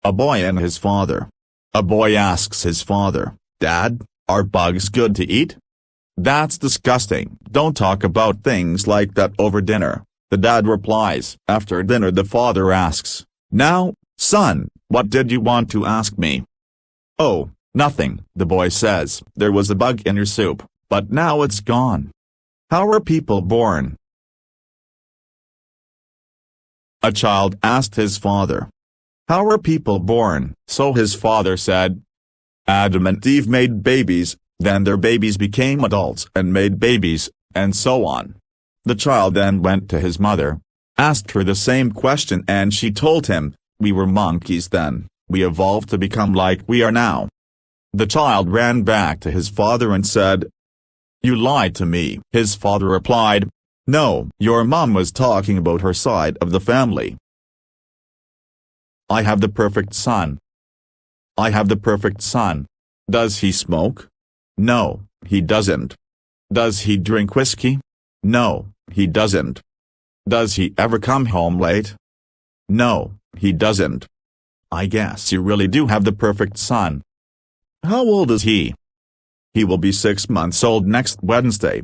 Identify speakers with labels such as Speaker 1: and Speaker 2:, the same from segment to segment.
Speaker 1: A boy and his father. A boy asks his father, "Dad, are bugs good to eat?" "That's disgusting. Don't talk about things like that over dinner," the dad replies. After dinner the father asks, "Now, son, what did you want to ask me?" "Oh, nothing," the boy says. "There was a bug in your soup, but now it's gone." How are people born? A child asked his father, "How are people born?" So his father said, "Adam and Eve made babies, then their babies became adults and made babies, and so on." The child then went to his mother, asked her the same question, and she told him, "We were monkeys then, we evolved to become like we are now." The child ran back to his father and said, "You lied to me." His father replied, "No, your mom was talking about her side of the family." I have the perfect son. I have the perfect son. Does he smoke? No, he doesn't. Does he drink whiskey? No, he doesn't. Does he ever come home late? No, he doesn't. I guess you really do have the perfect son. How old is he? He will be 6 months old next Wednesday.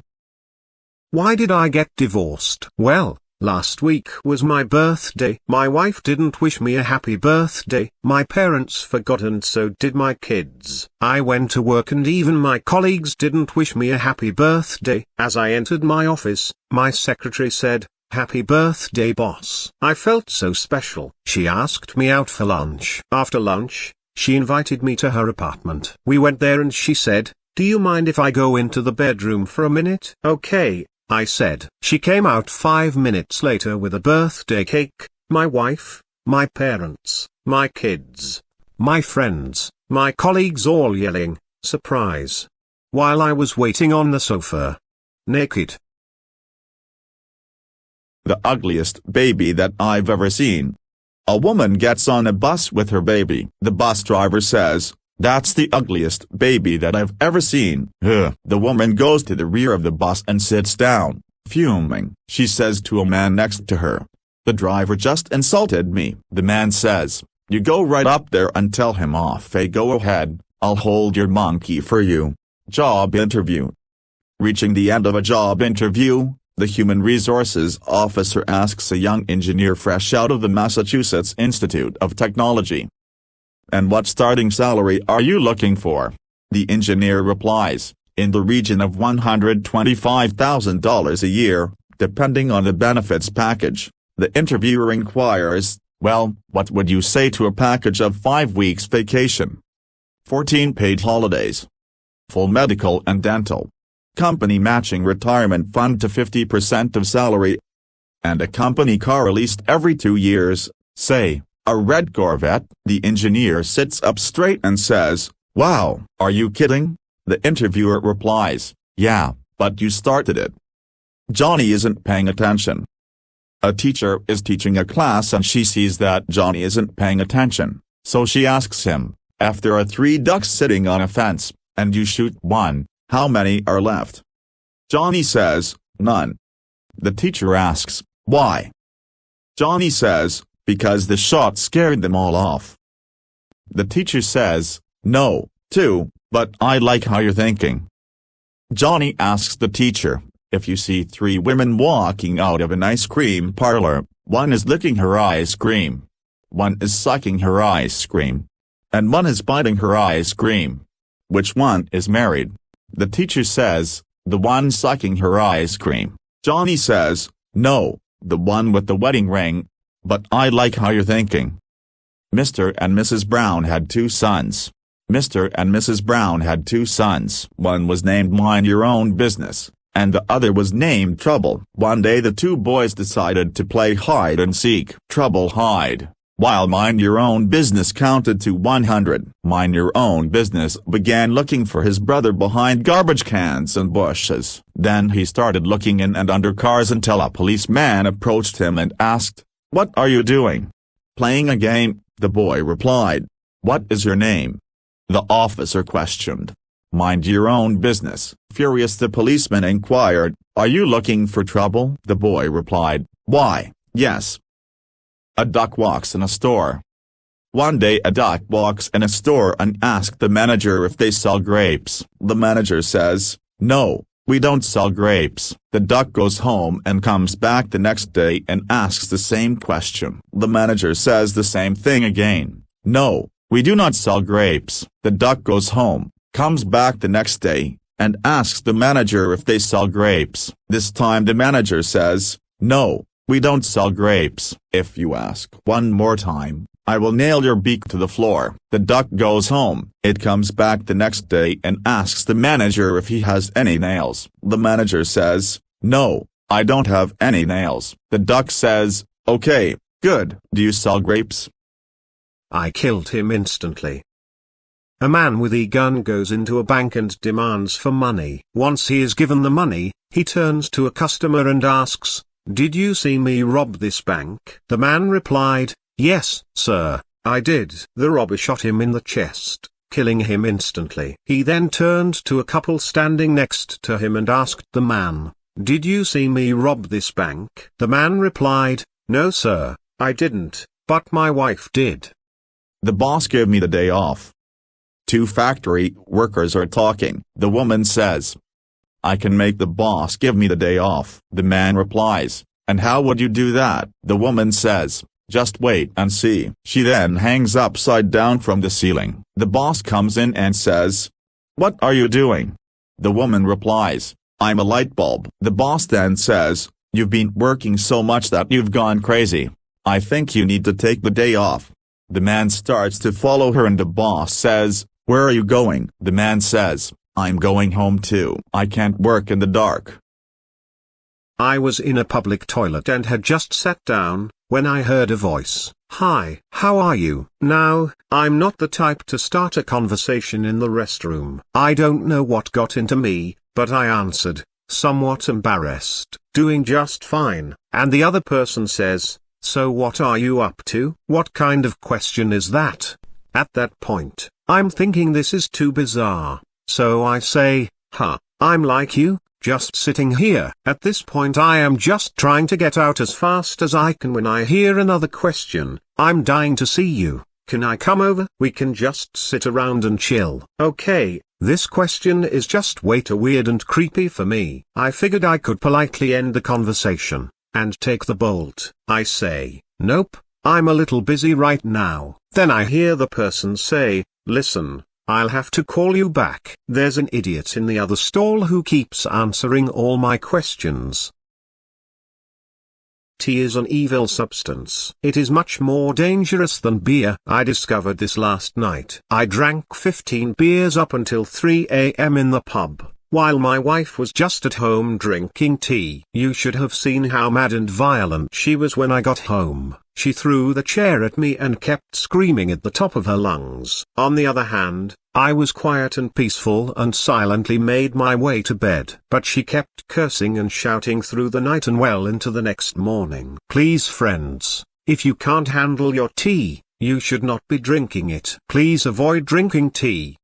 Speaker 2: Why did I get divorced? Well, last week was my birthday. My wife didn't wish me a happy birthday. My parents forgot and so did my kids. I went to work and even my colleagues didn't wish me a happy birthday. As I entered my office, my secretary said, "Happy birthday, boss." I felt so special. She asked me out for lunch. After lunch, she invited me to her apartment. We went there and she said, "Do you mind if I go into the bedroom for a minute?" "Okay," I said. She came out 5 minutes later with a birthday cake, my wife, my parents, my kids, my friends, my colleagues all yelling, "Surprise!" while I was waiting on the sofa. Naked.
Speaker 1: The ugliest baby that I've ever seen. A woman gets on a bus with her baby. The bus driver says, "That's the ugliest baby that I've ever seen." The woman goes to the rear of the bus and sits down, fuming. She says to a man next to her, "The driver just insulted me." The man says, "You go right up there and tell him off. Go ahead, I'll hold your monkey for you." Job interview. Reaching the end of a job interview, the human resources officer asks a young engineer fresh out of the Massachusetts Institute of Technology, "And what starting salary are you looking for?" The engineer replies, "In the region of $125,000 a year, depending on the benefits package." The interviewer inquires, "Well, what would you say to a package of 5 weeks vacation, 14 paid holidays, full medical and dental, company matching retirement fund to 50% of salary, and a company car released every 2 years, say, a red Corvette?" The engineer sits up straight and says, "Wow, are you kidding?" The interviewer replies, "Yeah, but you started it." Johnny isn't paying attention. A teacher is teaching a class and she sees that Johnny isn't paying attention, so she asks him, "If there are 3 ducks sitting on a fence, and you shoot one, how many are left?" Johnny says, "None." The teacher asks, "Why?" Johnny says, "Because the shot scared them all off." The teacher says, "No, 2, but I like how you're thinking." Johnny asks the teacher, "If you see 3 women walking out of an ice cream parlor, one is licking her ice cream, one is sucking her ice cream, and one is biting her ice cream, which one is married?" The teacher says, "The one sucking her ice cream." Johnny says, "No, the one with the wedding ring, but I like how you're thinking." Mr. and Mrs. Brown had 2 sons. Mr. and Mrs. Brown had 2 sons. One was named Mind Your Own Business, and the other was named Trouble. One day the 2 boys decided to play hide and seek. Trouble hide, while Mind Your Own Business counted to 100. Mind Your Own Business began looking for his brother behind garbage cans and bushes. Then he started looking in and under cars until a policeman approached him and asked, "What are you doing?" "Playing a game," the boy replied. "What is your name?" The officer questioned. "Mind Your Own Business." Furious, the policeman inquired, "Are you looking for trouble?" The boy replied, "Why, yes." A duck walks in a store. One day a duck walks in a store and asks the manager if they sell grapes. The manager says, "No, we don't sell grapes." The duck goes home and comes back the next day and asks the same question. The manager says the same thing again. "No, we do not sell grapes." The duck goes home, comes back the next day, and asks the manager if they sell grapes. This time the manager says, "No, we don't sell grapes." "If you ask one more time, I will nail your beak to the floor." The duck goes home. It comes back the next day and asks the manager if he has any nails. The manager says, "No, I don't have any nails." The duck says, "Okay, good. Do you sell grapes?"
Speaker 2: I killed him instantly. A man with a gun goes into a bank and demands for money. Once he is given the money, he turns to a customer and asks, "Did you see me rob this bank?" The man replied, "Yes, sir, I did." The robber shot him in the chest, killing him instantly. He then turned to a couple standing next to him and asked the man, "Did you see me rob this bank?" The man replied, "No sir, I didn't, but my wife did."
Speaker 1: The boss gave me the day off. Two factory workers are talking. The woman says, "I can make the boss give me the day off." The man replies, "And how would you do that?" The woman says, "Just wait and see." She then hangs upside down from the ceiling. The boss comes in and says, "What are you doing?" The woman replies, "I'm a light bulb." The boss then says, "You've been working so much that you've gone crazy. I think you need to take the day off." The man starts to follow her and the boss says, "Where are you going?" The man says, "I'm going home too. I can't work in the dark."
Speaker 2: I was in a public toilet and had just sat down, when I heard a voice. "Hi, how are you?" Now, I'm not the type to start a conversation in the restroom. I don't know what got into me, but I answered, somewhat embarrassed, "Doing just fine." And the other person says, "So what are you up to?" What kind of question is that? At that point, I'm thinking this is too bizarre, so I say, I'm like you, just sitting here. At this point I am just trying to get out as fast as I can when I hear another question, "I'm dying to see you, can I come over? We can just sit around and chill." Okay, this question is just way too weird and creepy for me. I figured I could politely end the conversation, and take the bolt. I say, "Nope, I'm a little busy right now." Then I hear the person say, "Listen, I'll have to call you back. There's an idiot in the other stall who keeps answering all my questions." Tea is an evil substance. It is much more dangerous than beer. I discovered this last night. I drank 15 beers up until 3 a.m. in the pub, while my wife was just at home drinking tea. You should have seen how mad and violent she was when I got home. She threw the chair at me and kept screaming at the top of her lungs. On the other hand, I was quiet and peaceful and silently made my way to bed. But she kept cursing and shouting through the night and well into the next morning. Please friends, if you can't handle your tea, you should not be drinking it. Please avoid drinking tea.